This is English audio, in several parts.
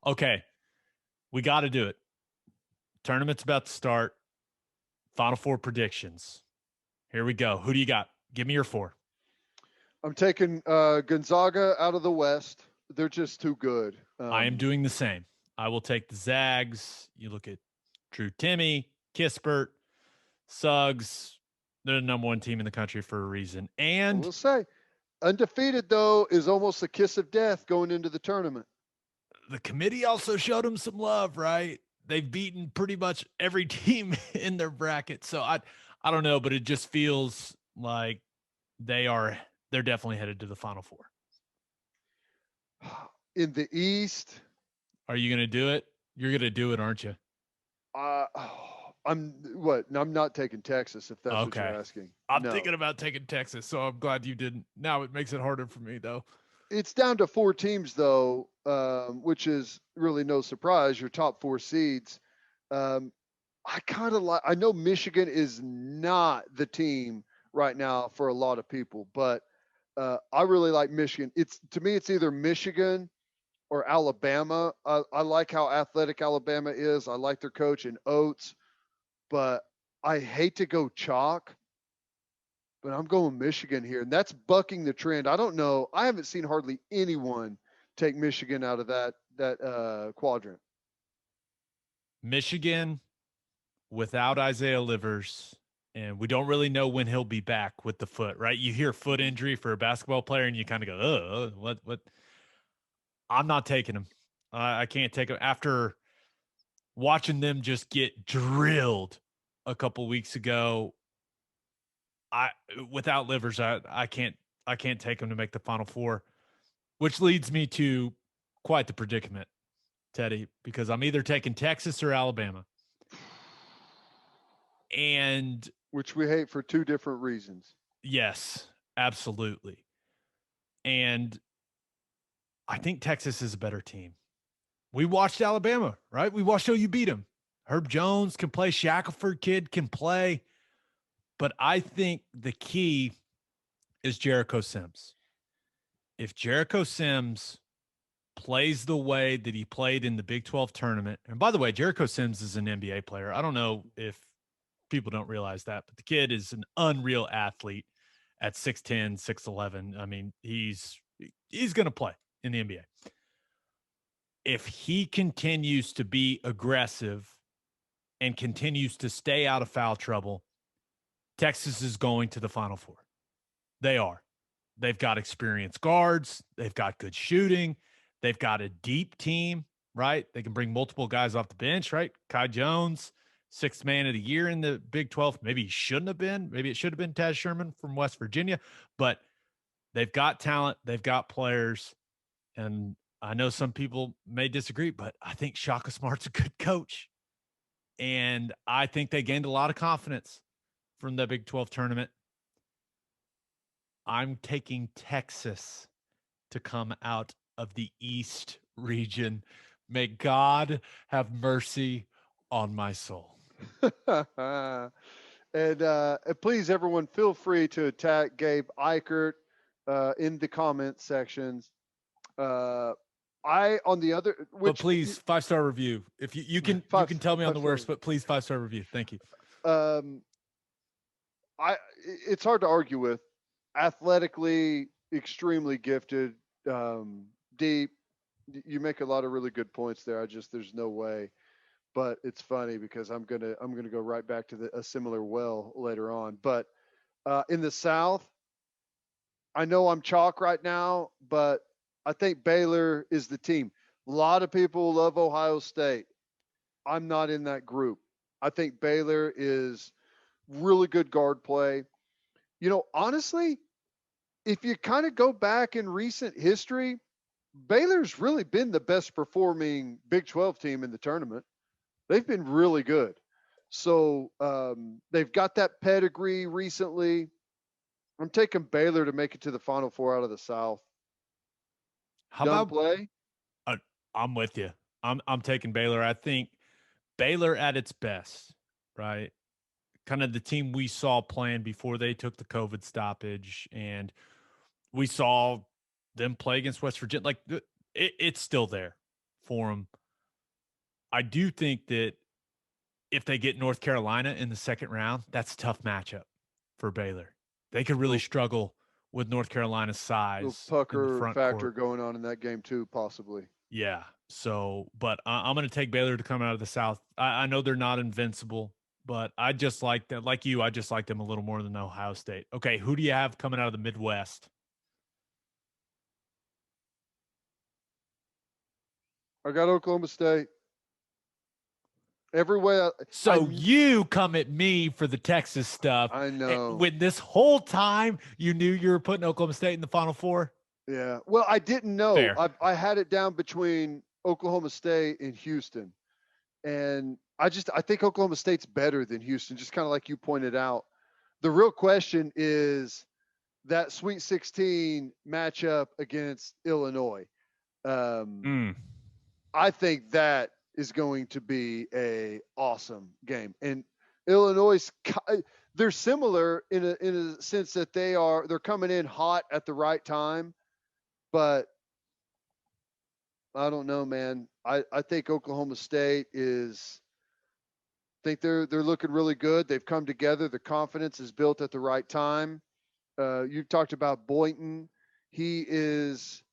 Okay, we got to do it. Tournament's about to start. Final Four predictions. Here we go. Who do you got? Give me your four. I'm taking Gonzaga out of the West. They're just too good. I am doing the same. I will take the Zags. You look at Drew Timmy, Kispert, Suggs. They're the number one team in the country for a reason. I And will say, undefeated, though, is almost a kiss of death going into the tournament. the committee also showed them some love, right? They've beaten pretty much every team in their bracket. So I don't know, but it just feels like they're definitely headed to the Final Four. In the East, Are you going to do it? You're going to do it, aren't you? I'm not taking Texas if that's what you're asking. I'm thinking about taking Texas, so I'm glad you didn't. Now it makes it harder for me, though. It's down to 4 teams, though, which is really no surprise. Your top 4 seeds. I kind of like. I know Michigan is not the team right now for a lot of people, but I really like Michigan. To me, it's either Michigan or Alabama. I like how athletic Alabama is. I like their coach in Oates, but I hate to go chalk. But I'm going Michigan here, and that's bucking the trend. I don't know. I haven't seen hardly anyone take Michigan out of that quadrant. Michigan without Isaiah Livers, and we don't really know when he'll be back with the foot, right? You hear foot injury for a basketball player, and you kind of go, what? I'm not taking him. I can't take him after watching them just get drilled a couple weeks ago. Without Livers, I can't take him to make the Final Four, which leads me to quite the predicament, Teddy, because I'm either taking Texas or Alabama. And which we hate for 2 different reasons. Yes, absolutely. And I think Texas is a better team. We watched Alabama, right? We watched OU beat them. Herb Jones can play. Shackelford kid can play. But I think the key is Jericho Sims. If Jericho Sims plays the way that he played in the Big 12 tournament, and by the way, Jericho Sims is an NBA player. I don't know if people don't realize that, but the kid is an unreal athlete at 6'10", 6'11". I mean, he's going to play in the NBA. If he continues to be aggressive and continues to stay out of foul trouble, Texas is going to the Final Four. They are. They've got experienced guards. They've got good shooting. They've got a deep team, right? They can bring multiple guys off the bench, right? Kai Jones, 6th man of the year in the Big 12. Maybe he shouldn't have been. Maybe it should have been Taz Sherman from West Virginia. But they've got talent. They've got players. And I know some people may disagree, but I think Shaka Smart's a good coach. And I think they gained a lot of confidence from the Big 12 tournament. I'm taking Texas to come out of the East region. May God have mercy on my soul. And please, everyone, feel free to attack Gabe Ikard in the comment sections. On the other, but please 5-star review. If you can tell me on the worst, but please 5-star review. Thank you. It's hard to argue with. Athletically, extremely gifted, deep. You make a lot of really good points there. There's no way. But it's funny because I'm gonna go right back to a similar well later on. But in the South, I know I'm chalk right now, but I think Baylor is the team. A lot of people love Ohio State. I'm not in that group. I think Baylor is really good guard play. Honestly, if you kind of go back in recent history, Baylor's really been the best performing Big 12 team in the tournament. They've been really good. So they've got that pedigree recently. I'm taking Baylor to make it to the Final Four out of the South. How about play? I'm with you. I'm taking Baylor. I think Baylor at its best, right? Kind of the team we saw playing before they took the COVID stoppage, and we saw them play against West Virginia. Like it's still there for them. I do think that if they get North Carolina in the second round, that's a tough matchup for Baylor. They could really struggle with North Carolina's size. Pucker factor going on in that game too, possibly. Yeah. So, but I'm going to take Baylor to come out of the South. I know they're not invincible, but I just like that. Like you, I just like them a little more than Ohio State. Okay, who do you have coming out of the Midwest? I got Oklahoma State. Every way. You come at me for the Texas stuff. I know. When this whole time you knew you were putting Oklahoma State in the Final Four? Yeah. Well, I didn't know. Fair. I had it down between Oklahoma State and Houston. And I think Oklahoma State's better than Houston, just kind of like you pointed out. The real question is that Sweet 16 matchup against Illinois. I think that is going to be a awesome game. And Illinois, they're similar in a sense that they're coming in hot at the right time, but I don't know, man. I think Oklahoma State they're looking really good. They've come together. The confidence is built at the right time. You talked about Boynton. It's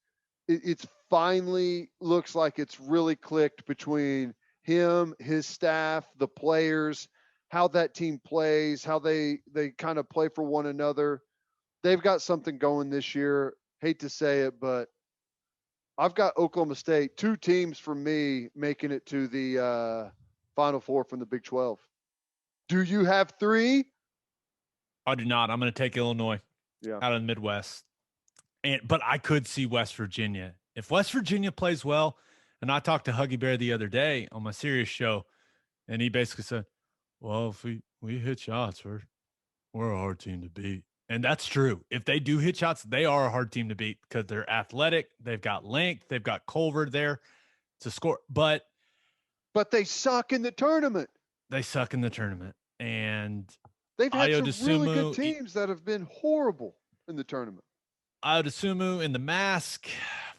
finally looks like it's really clicked between him, his staff, the players, how that team plays, how they kind of play for one another. They've got something going this year. Hate to say it, but I've got Oklahoma State, 2 teams for me making it to the Final Four from the Big 12. Do you have 3? I do not. I'm going to take Illinois out of the Midwest. But I could see West Virginia. If West Virginia plays well, and I talked to Huggy Bear the other day on my Sirius show, and he basically said, well, if we hit shots, we're a hard team to beat. And that's true. If they do hit shots, they are a hard team to beat because they're athletic. They've got length. They've got Culver there to score. But they suck in the tournament. And they've had some really good teams that have been horrible in the tournament. Ayodosumu in the mask,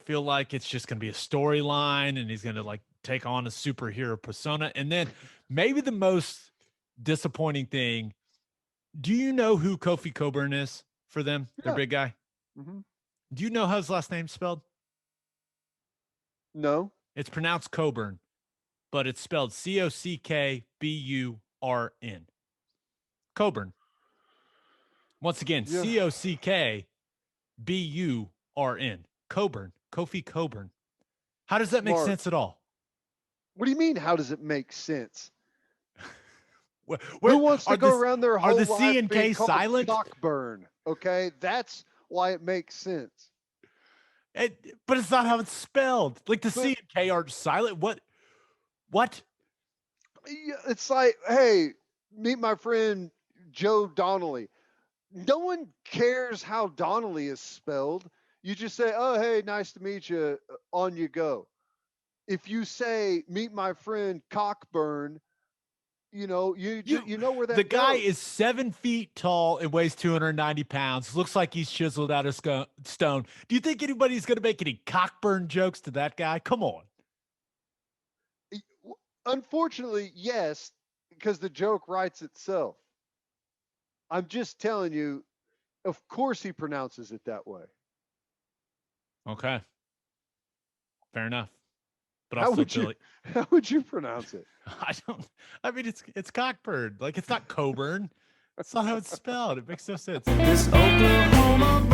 feel like it's just going to be a storyline and he's going to take on a superhero persona. And then maybe the most disappointing thing, do you know who Kofi Coburn is for them? Yeah. Their big guy? Mm-hmm. Do you know how his last name's spelled? No. It's pronounced Coburn, but it's spelled Cockburn. Coburn. Once again, Cockburn. Coburn. Kofi Coburn. How does that make sense at all? What do you mean? How does it make sense? Who wants to go around their whole life? Are the C and K silent? Cockburn. Okay, that's why it makes sense. But it's not how it's spelled. The C and K are silent. What? It's like, hey, meet my friend Joe Donnelly. No one cares how Donnelly is spelled. You just say, oh, hey, nice to meet you. On you go. If you say, meet my friend Cockburn, you know where that the guy goes. is 7 feet tall and weighs 290 pounds. Looks like he's chiseled out of stone. Do you think anybody's going to make any Cockburn jokes to that guy? Come on. Unfortunately, yes, because the joke writes itself. I'm just telling you, of course he pronounces it that way. Okay. Fair enough. But how would you pronounce it? It's Cockburn. It's not Coburn. That's not how it's spelled. It makes no sense. This Oklahoma